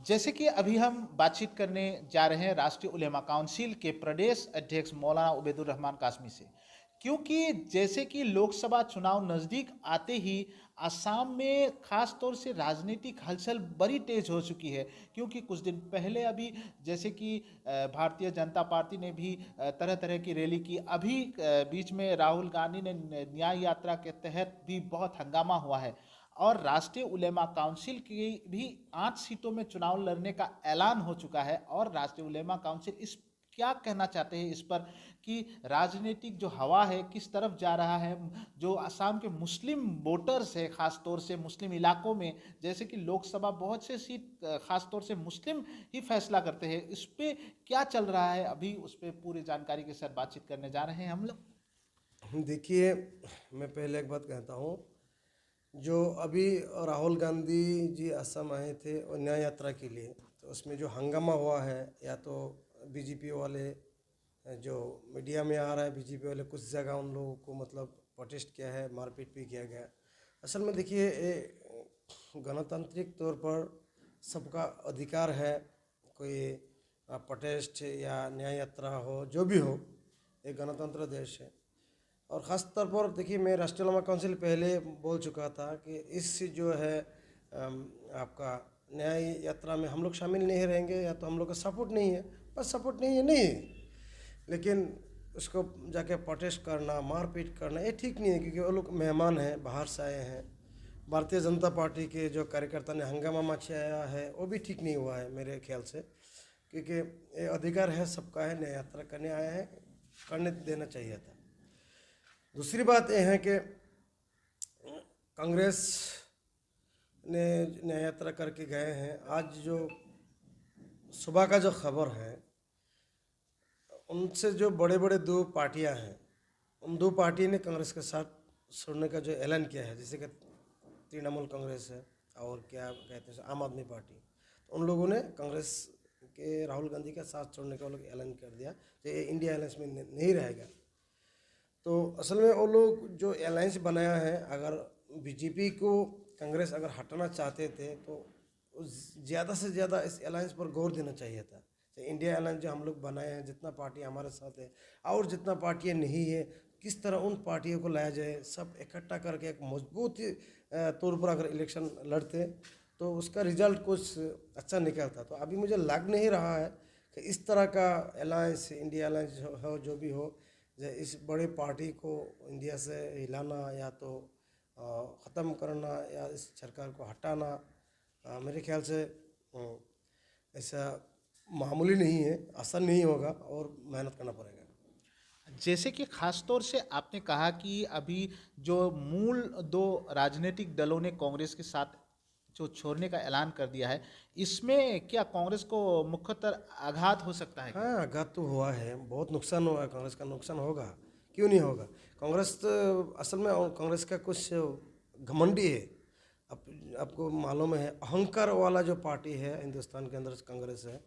जैसे कि अभी हम बातचीत करने जा रहे हैं राष्ट्रीय उलेमा काउंसिल के प्रदेश अध्यक्ष मौलाना उबैदुर रहमान कासमी से, क्योंकि जैसे कि लोकसभा चुनाव नज़दीक आते ही असम में खास तौर से राजनीतिक हलचल बड़ी तेज हो चुकी है। क्योंकि कुछ दिन पहले अभी जैसे कि भारतीय जनता पार्टी ने भी तरह तरह की रैली की। अभी बीच में राहुल गांधी ने न्याय यात्रा के तहत भी बहुत हंगामा हुआ है। और राष्ट्रीय उलेमा काउंसिल की भी 8 सीटों में चुनाव लड़ने का ऐलान हो चुका है। और राष्ट्रीय उलेमा काउंसिल इस क्या कहना चाहते हैं इस पर कि राजनीतिक जो हवा है किस तरफ जा रहा है। जो असम के मुस्लिम वोटर्स है खास तौर से मुस्लिम इलाकों में, जैसे कि लोकसभा बहुत से सीट खास तौर से मुस्लिम ही फैसला करते हैं, इस पे क्या चल रहा है अभी, उस पर पूरी जानकारी के साथ बातचीत करने जा रहे हैं हम लोग। देखिए, मैं पहले एक बात कहता हूँ। जो अभी राहुल गांधी जी असम आए थे और न्याय यात्रा के लिए, तो उसमें जो हंगामा हुआ है, या तो बीजेपी वाले जो मीडिया में आ रहा है, बीजेपी वाले कुछ जगह उन लोगों को मतलब प्रोटेस्ट किया है, मारपीट भी किया गया। असल में देखिए, गणतांत्रिक तौर पर सबका अधिकार है, कोई प्रोटेस्ट या न्याय यात्रा हो, जो भी हो, एक गणतंत्र देश है। और ख़ास तौर पर देखिए, मैं राष्ट्रीय उलमा काउंसिल पहले बोल चुका था कि इस जो है आपका न्याय यात्रा में हम लोग शामिल नहीं रहेंगे, या तो हम लोग का सपोर्ट नहीं है, बस सपोर्ट नहीं है, नहीं है। लेकिन उसको जाके प्रोटेस्ट करना, मारपीट करना, ये ठीक नहीं है, क्योंकि वो लोग मेहमान हैं, बाहर से आए हैं। भारतीय जनता पार्टी के जो कार्यकर्ता ने हंगामा मचाया है, वो भी ठीक नहीं हुआ है मेरे ख्याल से, क्योंकि ये अधिकार है, सबका है, न्याय यात्रा करने आया है, करने देना चाहिए था। दूसरी बात यह है कि कांग्रेस ने न्याय यात्रा करके गए हैं। आज जो सुबह का जो खबर है, उनसे जो बड़े बड़े दो पार्टियां हैं, उन दो पार्टी ने कांग्रेस के साथ छोड़ने का जो ऐलान किया है, जैसे कि तृणमूल कांग्रेस है और क्या कहते हैं आम आदमी पार्टी, तो उन लोगों ने कांग्रेस के राहुल गांधी का साथ छोड़ने का वो लोग ऐलान कर दिया, तो ये इंडिया अलायंस में नहीं रहेगा। तो असल में वो लोग जो अलायंस बनाया है, अगर बीजेपी को कांग्रेस अगर हटाना चाहते थे, तो ज़्यादा से ज़्यादा इस अलायंस पर गौर देना चाहिए था। तो इंडिया अलायंस जो हम लोग बनाए हैं, जितना पार्टी हमारे साथ है और जितना पार्टियां नहीं है, किस तरह उन पार्टियों को लाया जाए, सब इकट्ठा करके एक मजबूत तौर पर अगर इलेक्शन लड़ते, तो उसका रिजल्ट कुछ अच्छा निकलता। तो अभी मुझे लग नहीं रहा है कि इस तरह का अलायंस, इंडिया अलायंस हो, जो भी हो, इस बड़े पार्टी को इंडिया से हिलाना या तो ख़त्म करना या इस सरकार को हटाना, मेरे ख्याल से ऐसा मामूली नहीं है, आसान नहीं होगा और मेहनत करना पड़ेगा। जैसे कि खास तौर से आपने कहा कि अभी जो मूल दो राजनीतिक दलों ने कांग्रेस के साथ जो छोड़ने का ऐलान कर दिया है, इसमें क्या कांग्रेस को मुख्यतर आघात हो सकता है क्या? हाँ, आघात तो हुआ है, बहुत नुकसान हुआ है, कांग्रेस का नुकसान होगा, क्यों नहीं होगा। कांग्रेस तो असल में कांग्रेस का कुछ घमंडी है। आप आपको मालूम है, अहंकार वाला जो पार्टी है हिंदुस्तान के अंदर कांग्रेस है।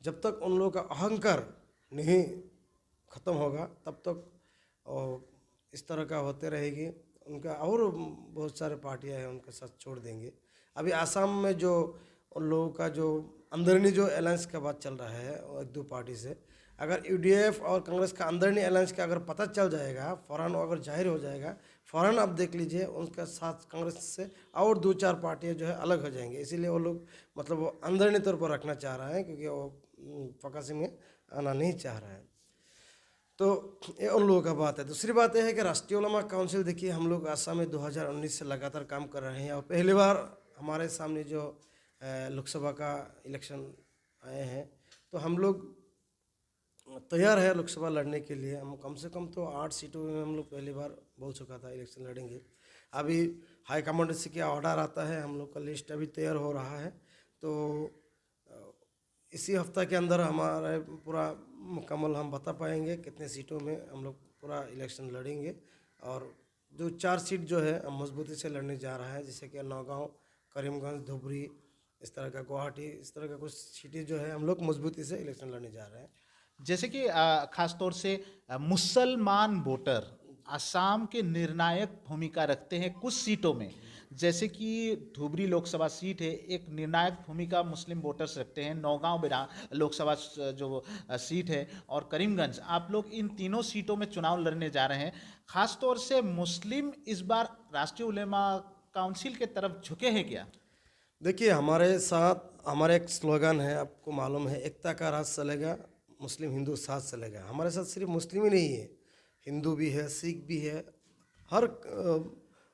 जब तक उन लोगों का अहंकार नहीं ख़त्म होगा, तब तक और इस तरह का होते रहेगी। उनका और बहुत सारे पार्टियां हैं, उनके साथ छोड़ देंगे। अभी आसाम में जो उन लोगों का जो अंदरूनी जो अलायंस का बात चल रहा है, वो एक दो पार्टी से, अगर यूडीएफ और कांग्रेस का अंदरूनी अलायंस का अगर पता चल जाएगा, फ़ौरन अगर जाहिर हो जाएगा, फ़ौरन आप देख लीजिए उनका साथ कांग्रेस से और दो चार पार्टियां जो है अलग हो जाएंगे। इसीलिए वो लोग मतलब वो अंदरूनी तौर पर रखना चाह रहे हैं, क्योंकि वो फकासी में आना नहीं चाह रहा है। तो ये उन लोगों का बात है। दूसरी बात यह है कि राष्ट्रीय उलमा काउंसिल, देखिए हम लोग आसाम में 2019 से लगातार काम कर रहे हैं, और पहली बार हमारे सामने जो लोकसभा का इलेक्शन आए हैं, तो हम लोग तैयार है लोकसभा लड़ने के लिए। हम कम से कम तो 8 सीटों में हम लोग पहली बार बोल चुका था इलेक्शन लड़ेंगे। अभी हाई कमांड से क्या ऑर्डर आता है, हम लोग का लिस्ट अभी तैयार हो रहा है। तो इसी हफ्ता के अंदर हमारा पूरा मुकम्मल हम बता पाएंगे कितने सीटों में हम लोग पूरा इलेक्शन लड़ेंगे। और जो 4 सीट जो है हम मजबूती से लड़ने जा रहा है, जैसे कि नौगांव, करीमगंज, धुबरी, इस तरह का गुवाहाटी, इस तरह का कुछ सीटें जो है हम लोग मजबूती से इलेक्शन लड़ने जा रहे हैं। जैसे कि खास तौर से मुसलमान वोटर असम के निर्णायक भूमिका रखते हैं कुछ सीटों में। जैसे कि धुबरी लोकसभा सीट है, एक निर्णायक भूमिका मुस्लिम वोटर्स रखते हैं। नौगांव लोकसभा जो सीट है, और करीमगंज, आप लोग इन तीनों सीटों में चुनाव लड़ने जा रहे हैं। खास तौर से मुस्लिम इस बार राष्ट्रीय उलेमा काउंसिल के तरफ झुके हैं क्या? देखिए, हमारे साथ हमारा एक स्लोगन है, आपको मालूम है, एकता का राज चलेगा, मुस्लिम हिंदू साथ चलेगा। हमारे साथ सिर्फ मुस्लिम ही नहीं है, हिंदू भी है, सिख भी है, हर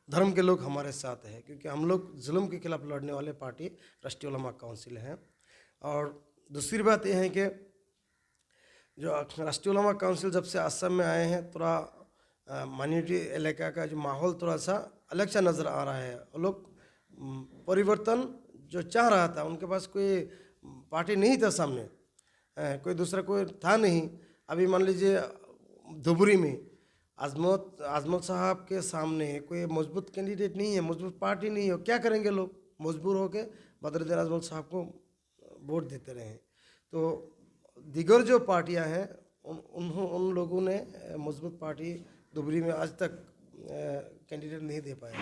धर्म के लोग हमारे साथ हैं, क्योंकि हम लोग जुल्म के खिलाफ लड़ने वाले पार्टी राष्ट्रीय उलमा काउंसिल हैं। और दूसरी बात यह है कि जो राष्ट्रीय उलमा काउंसिल जब से असम में आए हैं, थोड़ा माइनॉरिटी इलाका का जो माहौल थोड़ा सा अलग सा नज़र आ रहा है। वो लोग परिवर्तन जो चाह रहा था, उनके पास कोई पार्टी नहीं था सामने, कोई दूसरा कोई था नहीं। अभी मान लीजिए धुबरी में आजमत साहब के सामने कोई मजबूत कैंडिडेट नहीं है, मजबूत पार्टी नहीं है, क्या करेंगे लोग? मजबूर होकर बदरुद्दीन आजमत साहब को वोट देते रहे। तो दीगर जो पार्टियां हैं, उन लोगों ने मजबूत पार्टी धुबरी में आज तक कैंडिडेट नहीं दे पाए।